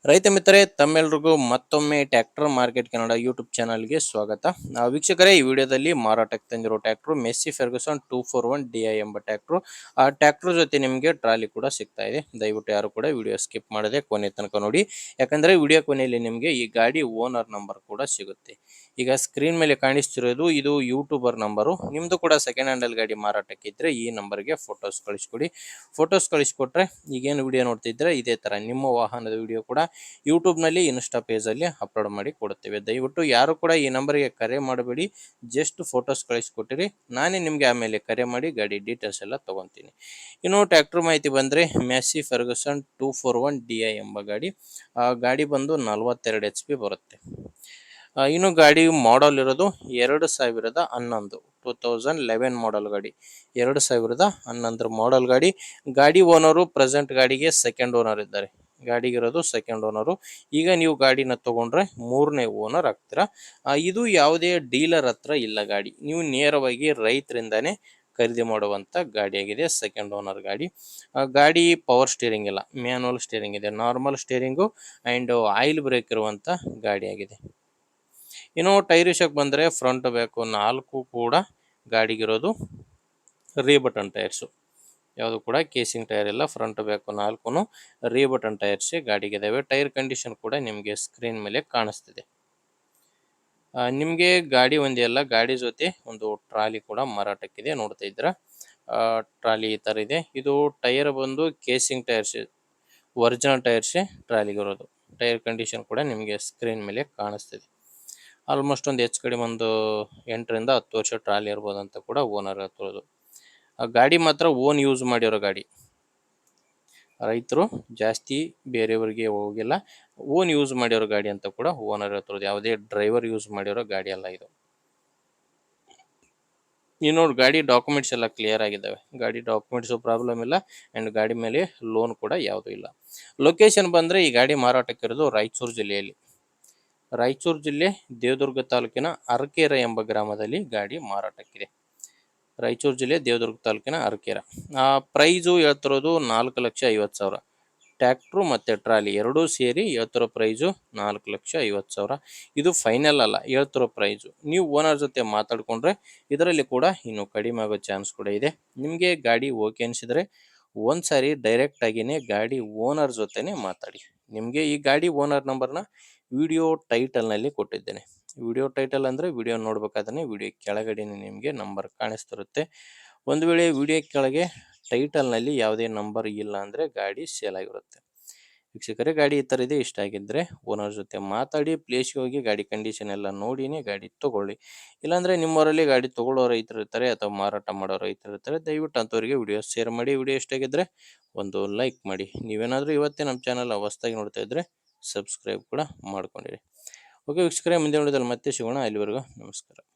ರೈತ ಮಿತ್ರರೇ ತಮ್ಮೆಲ್ಲರಿಗೂ ಮತ್ತೊಮ್ಮೆ ಟ್ರ್ಯಾಕ್ಟರ್ ಮಾರ್ಕೆಟ್ ಕನ್ನಡ ಯೂಟ್ಯೂಬ್ ಚಾನಲ್ಗೆ ಸ್ವಾಗತ. ವೀಕ್ಷಕರೇ, ಈ ವಿಡಿಯೋದಲ್ಲಿ ಮಾರಾಟಕ್ಕೆ ತಂದಿರೋ ಟ್ರ್ಯಾಕ್ಟರ್ ಮೆಸ್ಸಿ ಫೆರ್ಗುಸನ್ 241 DI ಎಂಬ ಟ್ರ್ಯಾಕ್ಟರ್. ಆ ಟ್ರ್ಯಾಕ್ಟರ್ ಜೊತೆ ನಿಮಗೆ ಟ್ರಾಲಿ ಕೂಡ ಸಿಗ್ತಾ ಇದೆ. ದಯವಿಟ್ಟು ಯಾರು ಕೂಡ ವಿಡಿಯೋ ಸ್ಕಿಪ್ ಮಾಡದೆ ಕೊನೆ ತನಕ ನೋಡಿ, ಯಾಕಂದ್ರೆ ವಿಡಿಯೋ ಕೊನೆಯಲ್ಲಿ ನಿಮಗೆ ಈ ಗಾಡಿ ಓನರ್ ನಂಬರ್ ಕೂಡ ಸಿಗುತ್ತೆ. ಈಗ ಸ್ಕ್ರೀನ್ ಮೇಲೆ ಕಾಣಿಸ್ತಿರೋದು ಇದು ಯೂಟ್ಯೂಬರ್ ನಂಬರು. ನಿಮ್ದು ಕೂಡ ಸೆಕೆಂಡ್ ಹ್ಯಾಂಡಲ್ ಗಾಡಿ ಮಾರಾಟಕ್ಕೆ ಇದ್ರೆ ಈ ನಂಬರ್ಗೆ ಫೋಟೋಸ್ ಕಳಿಸ್ಕೊಡಿ. ಫೋಟೋಸ್ ಕಳಿಸ್ಕೊಟ್ರೆ ಈಗೇನು ವಿಡಿಯೋ ನೋಡ್ತಿದ್ರೆ ಇದೇ ತರ ನಿಮ್ಮ ವಾಹನದ ವಿಡಿಯೋ ಕೂಡ ಯೂಟ್ಯೂಬ್ನಲ್ಲಿ ಇನ್ಸ್ಟಾ ಪೇಜಲ್ಲಿ ಅಪ್ಲೋಡ್ ಮಾಡಿ ಕೊಡುತ್ತೇವೆ. ದಯವಿಟ್ಟು ಯಾರು ಕೂಡ ಈ ನಂಬರ್ಗೆ ಕರೆ ಮಾಡಬೇಡಿ, ಜಸ್ಟ್ ಫೋಟೋಸ್ ಕಳಿಸ್ಕೊಟ್ಟಿರಿ, ನಾನೇ ನಿಮಗೆ ಆಮೇಲೆ ಕರೆ ಮಾಡಿ ಗಾಡಿ ಡೀಟೇಲ್ಸ್ ಎಲ್ಲ ತಗೊತೀನಿ. ಇನ್ನು ಟ್ರ್ಯಾಕ್ಟರ್ ಮಾಹಿತಿ ಬಂದರೆ ಮೆಸ್ಸಿ ಫೆರ್ಗುಸನ್ 241 DI ಎಂಬ ಗಾಡಿ. ಗಾಡಿ ಬಂದು 42 HP ಬರುತ್ತೆ. ಇನ್ನು ಗಾಡಿ ಮಾಡಲ್ ಇರೋದು 2011 2011 ಮಾಡಲ್ ಗಾಡಿ. 2011 ಮಾಡಲ್ ಗಾಡಿ. ಗಾಡಿ ಓನರು ಪ್ರೆಸೆಂಟ್ ಗಾಡಿಗೆ ಸೆಕೆಂಡ್ ಓನರ್ ಇದ್ದಾರೆ. ಗಾಡಿಗಿರೋದು ಸೆಕೆಂಡ್ ಓನರು. ಈಗ ನೀವು ಗಾಡಿನ ತಗೊಂಡ್ರೆ ಮೂರನೇ ಓನರ್ ಆಗ್ತೀರಾ. ಇದು ಯಾವುದೇ ಡೀಲರ್ ಹತ್ರ ಇಲ್ಲ ಗಾಡಿ, ನೀವು ನೇರವಾಗಿ ರೈತರಿಂದಾನೇ ಖರೀದಿ ಮಾಡುವಂಥ ಗಾಡಿಯಾಗಿದೆ. ಸೆಕೆಂಡ್ ಓನರ್ ಗಾಡಿ. ಗಾಡಿ ಪವರ್ ಸ್ಟೀರಿಂಗ್ ಇಲ್ಲ, ಮ್ಯಾನುವಲ್ ಸ್ಟೀರಿಂಗ್ ಇದೆ. Normal steering and oil brake ಇರುವಂಥ ಗಾಡಿಯಾಗಿದೆ. ಇನ್ನು ಟೈರ್ ವಿಷಯಕ್ಕೆ ಬಂದರೆ ಫ್ರಂಟ್ ಬ್ಯಾಕು ನಾಲ್ಕು ಕೂಡ ಗಾಡಿಗಿರೋದು ರೀ ಬಟನ್ ಟೈರ್ಸು. ಯಾವುದು ಕೂಡ ಕೇಸಿಂಗ್ ಟೈರ್ ಇಲ್ಲ. ಫ್ರಂಟ್ ಬ್ಯಾಕು ನಾಲ್ಕು ರೀ ಬಟನ್ ಟೈರ್ಸ್ ಗಾಡಿಗಿದ್ದಾವೆ. ಟೈರ್ ಕಂಡೀಷನ್ ಕೂಡ ನಿಮಗೆ ಸ್ಕ್ರೀನ್ ಮೇಲೆ ಕಾಣಿಸ್ತಿದೆ. ನಿಮಗೆ ಗಾಡಿ ಒಂದೇ ಅಲ್ಲ, ಗಾಡಿ ಜೊತೆ ಒಂದು ಟ್ರಾಲಿ ಕೂಡ ಮಾರಾಟಕ್ಕಿದೆ. ನೋಡ್ತಾ ಇದ್ದೀರಾ, ಟ್ರಾಲಿ ಈ ಥರ ಇದೆ. ಇದು ಟೈರ್ ಬಂದು ಕೇಸಿಂಗ್ ಟೈರ್ಸ್, ಒರಿಜಿನಲ್ ಟೈರ್ಸೇ ಟ್ರಾಲಿಗಿರೋದು. ಟೈರ್ ಕಂಡೀಷನ್ ಕೂಡ ನಿಮಗೆ ಸ್ಕ್ರೀನ್ ಮೇಲೆ ಕಾಣಿಸ್ತಿದೆ. ಆಲ್ಮೋಸ್ಟ್ ಒಂದು ಹೆಚ್ಚು ಕಡಿಮೆ ಒಂದು 8 ರಿಂದ 10 ವರ್ಷ ಟ್ರಾಲಿ ಇರ್ಬೋದು ಅಂತ ಕೂಡ ಓನರ್ ಹೇಳ್ತಿರೋದು. ಆ ಗಾಡಿ ಮಾತ್ರ ಓನ್ ಯೂಸ್ ಮಾಡಿರೋ ಗಾಡಿ. ರೈತರು ಜಾಸ್ತಿ ಬೇರೆಯವರಿಗೆ ಹೋಗಿಲ್ಲ, ಓನ್ ಯೂಸ್ ಮಾಡಿರೋ ಗಾಡಿ ಅಂತ ಕೂಡ ಓನರ್ ಹೇಳ್ತಿರೋದು. ಯಾವುದೇ ಡ್ರೈವರ್ ಯೂಸ್ ಮಾಡಿರೋ ಗಾಡಿ ಅಲ್ಲ ಇದು. ಇನ್ನು ಗಾಡಿ ಡಾಕ್ಯುಮೆಂಟ್ಸ್ ಎಲ್ಲ ಕ್ಲಿಯರ್ ಆಗಿದ್ದಾವೆ. ಗಾಡಿ ಡಾಕ್ಯುಮೆಂಟ್ಸು ಪ್ರಾಬ್ಲಮ್ ಇಲ್ಲ, ಆ್ಯಂಡ್ ಗಾಡಿ ಮೇಲೆ ಲೋನ್ ಕೂಡ ಯಾವುದೂ ಇಲ್ಲ. ಲೊಕೇಶನ್ ಬಂದರೆ ಈ ಗಾಡಿ ಮಾರಾಟಕ್ಕಿರೋದು ರಾಯಚೂರು ಜಿಲ್ಲೆಯಲ್ಲಿ. ರಾಯಚೂರು ಜಿಲ್ಲೆ ದೇವದುರ್ಗ ತಾಲೂಕಿನ ಅರಕೇರ ಎಂಬ ಗ್ರಾಮದಲ್ಲಿ ಗಾಡಿ ಮಾರಾಟಕ್ಕಿದೆ. ರಾಯಚೂರು ಜಿಲ್ಲೆ ದೇವದುರ್ಗ ತಾಲೂಕಿನ ಅರಕೇರ. ಪ್ರೈಸು ಹೇಳ್ತಿರೋದು 4,50,000. ಟ್ರ್ಯಾಕ್ಟ್ರು ಮತ್ತು ಟ್ರಾಲಿ ಎರಡೂ ಸೇರಿ ಹೇಳ್ತಿರೋ ಪ್ರೈಸು 4,50,000. ಇದು ಫೈನಲ್ ಅಲ್ಲ, ಹೇಳ್ತಿರೋ ಪ್ರೈಸು. ನೀವು ಓನರ್ ಜೊತೆ ಮಾತಾಡಿಕೊಂಡ್ರೆ ಇದರಲ್ಲಿ ಕೂಡ ಇನ್ನೂ ಕಡಿಮೆ ಆಗೋ ಚಾನ್ಸ್ ಕೂಡ ಇದೆ. ನಿಮಗೆ ಗಾಡಿ ಓಕೆ ಅನಿಸಿದರೆ ಒಂದ್ಸಾರಿ ಡೈರೆಕ್ಟ್ ಆಗಿನೇ ಗಾಡಿ ಓನರ್ ಜೊತೆನೇ ಮಾತಾಡಿ. ನಿಮಗೆ ಈ ಗಾಡಿ ಓನರ್ ನಂಬರ್ನ ವಿಡಿಯೋ ಟೈಟಲ್ನಲ್ಲಿ ಕೊಟ್ಟಿದ್ದೇನೆ. ವಿಡಿಯೋ ಟೈಟಲ್ ಅಂದರೆ ವಿಡಿಯೋ ನೋಡ್ಬೇಕಾದ್ರೆ ವಿಡಿಯೋ ಕೆಳಗಡೆ ನಿಮಗೆ ನಂಬರ್ ಕಾಣಿಸ್ತಿರುತ್ತೆ. ಒಂದು ವೇಳೆ ವಿಡಿಯೋ ಕೆಳಗೆ ಟೈಟಲ್ನಲ್ಲಿ ಯಾವುದೇ ನಂಬರ್ ಇಲ್ಲ ಅಂದರೆ ಗಾಡಿ ಸೇಲ್ ಆಗಿರುತ್ತೆ. ವೀಕ್ಷಕರೇ, ಗಾಡಿ ಈ ಥರ ಇದೆ. ಇಷ್ಟ ಆಗಿದ್ದರೆ ಓನರ್ ಜೊತೆ ಮಾತಾಡಿ, ಪ್ಲೇಸ್ಗೆ ಹೋಗಿ ಗಾಡಿ ಕಂಡೀಷನ್ ಎಲ್ಲ ನೋಡಿನೇ ಗಾಡಿ ತೊಗೊಳ್ಳಿ. ಇಲ್ಲಾಂದರೆ ನಿಮ್ಮವರಲ್ಲಿ ಗಾಡಿ ತೊಗೊಳ್ಳೋ ರೈತರು ಇರ್ತಾರೆ ಅಥವಾ ಮಾರಾಟ ಮಾಡೋ ರೈತರು ಇರ್ತಾರೆ. ದಯವಿಟ್ಟು ಅಂಥವ್ರಿಗೆ ವಿಡಿಯೋ ಶೇರ್ ಮಾಡಿ. ವಿಡಿಯೋ ಇಷ್ಟ ಆಗಿದ್ದರೆ ಒಂದು ಲೈಕ್ ಮಾಡಿ. ನೀವೇನಾದರೂ ಇವತ್ತೇ ನಮ್ಮ ಚಾನಲ್ ಹೊಸದಾಗಿ ನೋಡ್ತಾ ಇದ್ದರೆ ಸಬ್ಸ್ಕ್ರೈಬ್ ಕೂಡ ಮಾಡ್ಕೊಂಡಿರಿ. ಓಕೆ ವೀಕ್ಷಕರೇ, ಮುಂದಿನ ವಿಡಿಯೋದಲ್ಲಿ ಮತ್ತೆ ಸಿಗೋಣ. ಅಲ್ಲಿವರೆಗೂ ನಮಸ್ಕಾರ.